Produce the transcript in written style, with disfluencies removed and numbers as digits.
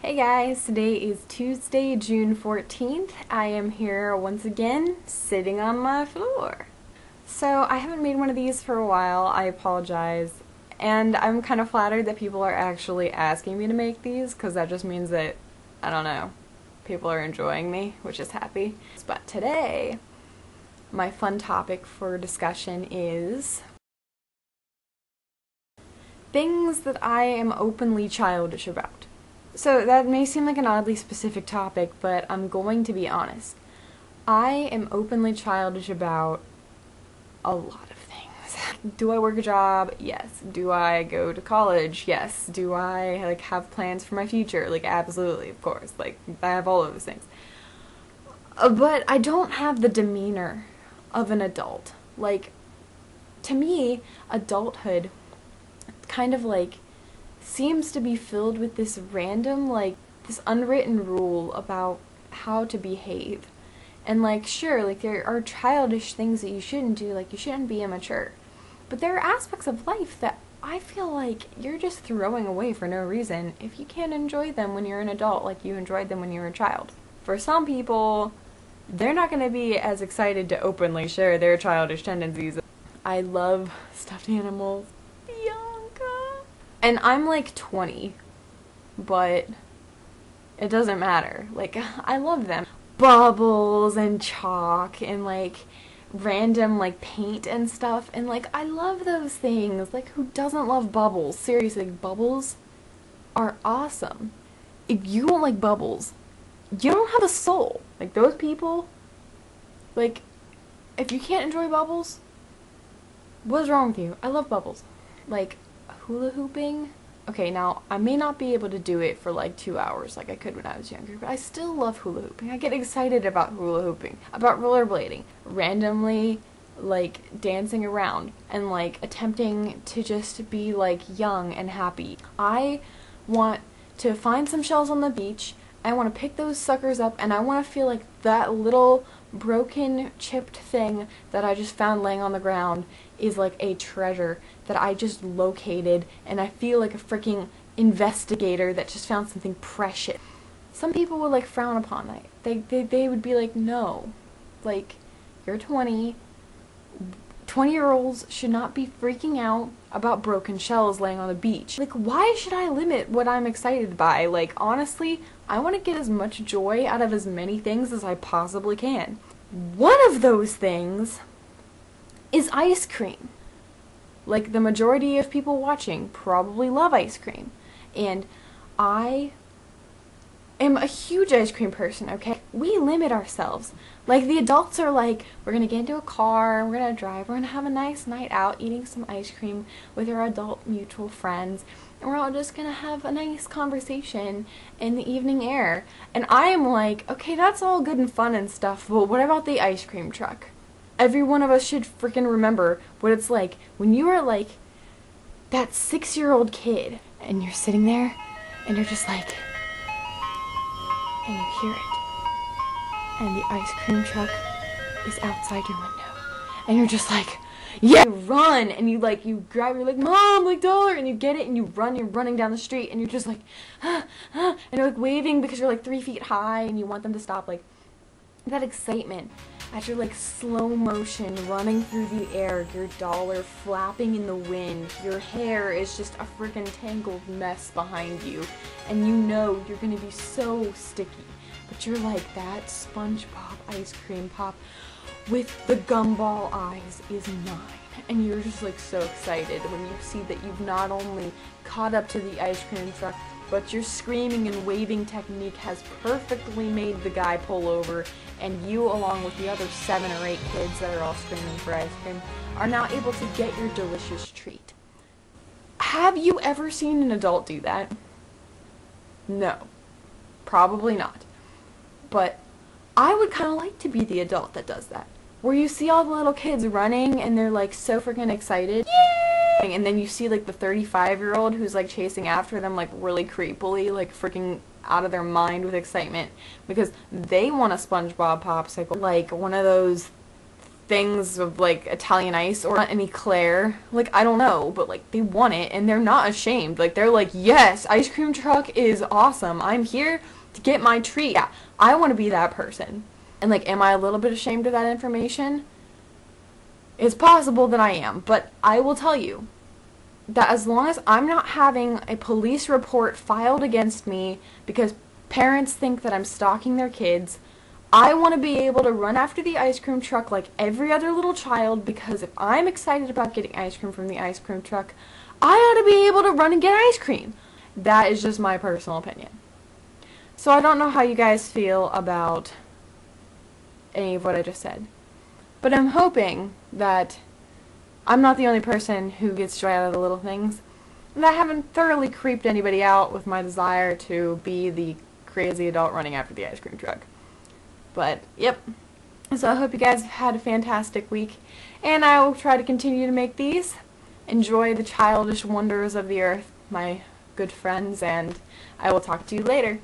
Hey guys, today is Tuesday, June 14th. I am here once again, sitting on my floor. So I haven't made one of these for a while, I apologize. And I'm kind of flattered that people are actually asking me to make these, because that just means that, I don't know, people are enjoying me, which is happy. But today, my fun topic for discussion is things that I am openly childish about. So that may seem like an oddly specific topic, but I'm going to be honest. I am openly childish about a lot of things. Do I work a job? Yes. Do I go to college? Yes. Do I have plans for my future? Absolutely, of course. I have all of those things. But I don't have the demeanor of an adult. To me, adulthood kind of seems to be filled with this random, this unwritten rule about how to behave. And sure, there are childish things that you shouldn't do, you shouldn't be immature. But there are aspects of life that I feel like you're just throwing away for no reason if you can't enjoy them when you're an adult like you enjoyed them when you were a child. For some people, they're not going to be as excited to openly share their childish tendencies. I love stuffed animals. And I'm 20, but it doesn't matter. I love them. Bubbles and chalk and random paint and stuff, and I love those things. Who doesn't love bubbles? Seriously, bubbles are awesome. If you don't like bubbles, you don't have a soul. Those people, if you can't enjoy bubbles, what's wrong with you? I love bubbles. Hula hooping. Okay, now I may not be able to do it for 2 hours like I could when I was younger, but I still love hula hooping. I get excited about hula hooping, about rollerblading, randomly dancing around and attempting to just be young and happy. I want to find some shells on the beach. I want to pick those suckers up, and I want to feel like that little broken, chipped thing that I just found laying on the ground is a treasure that I just located, and I feel like a freaking investigator that just found something precious. Some people would frown upon that. They would be no, you're 20. 20-year-olds should not be freaking out about broken shells laying on the beach. Why should I limit what I'm excited by? Honestly, I want to get as much joy out of as many things as I possibly can. One of those things is ice cream. The majority of people watching probably love ice cream. And I am a huge ice cream person, okay? We limit ourselves. The adults are we're gonna get into a car, we're gonna drive, we're gonna have a nice night out eating some ice cream with our adult mutual friends, and we're all just gonna have a nice conversation in the evening air. And I am okay, that's all good and fun and stuff, but what about the ice cream truck? Every one of us should freaking remember what it's like when you are that 6-year-old kid and you're sitting there and you're just and you hear it, and the ice cream truck is outside your window, and you're just yeah! You run, and you you grab, you're Mom, dollar, and you get it, and you're running down the street, and you're just and you're waving because you're 3 feet high, and you want them to stop. That excitement as you're slow motion running through the air, your dollar flapping in the wind, your hair is just a freaking tangled mess behind you, and you know you're gonna be so sticky, but you're that SpongeBob ice cream pop with the gumball eyes is mine. And you're just so excited when you see that you've not only caught up to the ice cream truck, but your screaming and waving technique has perfectly made the guy pull over, and you, along with the other 7 or 8 kids that are all screaming for ice cream, are now able to get your delicious treat. Have you ever seen an adult do that? No. Probably not. But I would kind of like to be the adult that does that. Where you see all the little kids running, and they're so freaking excited. Yay! And then you see the 35-year-old who's chasing after them really creepily, freaking out of their mind with excitement because they want a SpongeBob popsicle, one of those things of like Italian ice or an eclair. Like, I don't know, but like they want it and they're not ashamed. Like, they're like, yes, ice cream truck is awesome. I'm here to get my treat. Yeah, I want to be that person. And like, am I a little bit ashamed of that information? It's possible that I am, but I will tell you that as long as I'm not having a police report filed against me because parents think that I'm stalking their kids, I want to be able to run after the ice cream truck like every other little child, because if I'm excited about getting ice cream from the ice cream truck, I ought to be able to run and get ice cream. That is just my personal opinion. So I don't know how you guys feel about any of what I just said, but I'm hoping that I'm not the only person who gets joy out of the little things, and I haven't thoroughly creeped anybody out with my desire to be the crazy adult running after the ice cream truck. But, yep. So I hope you guys have had a fantastic week, and I will try to continue to make these. Enjoy the childish wonders of the earth, my good friends, and I will talk to you later.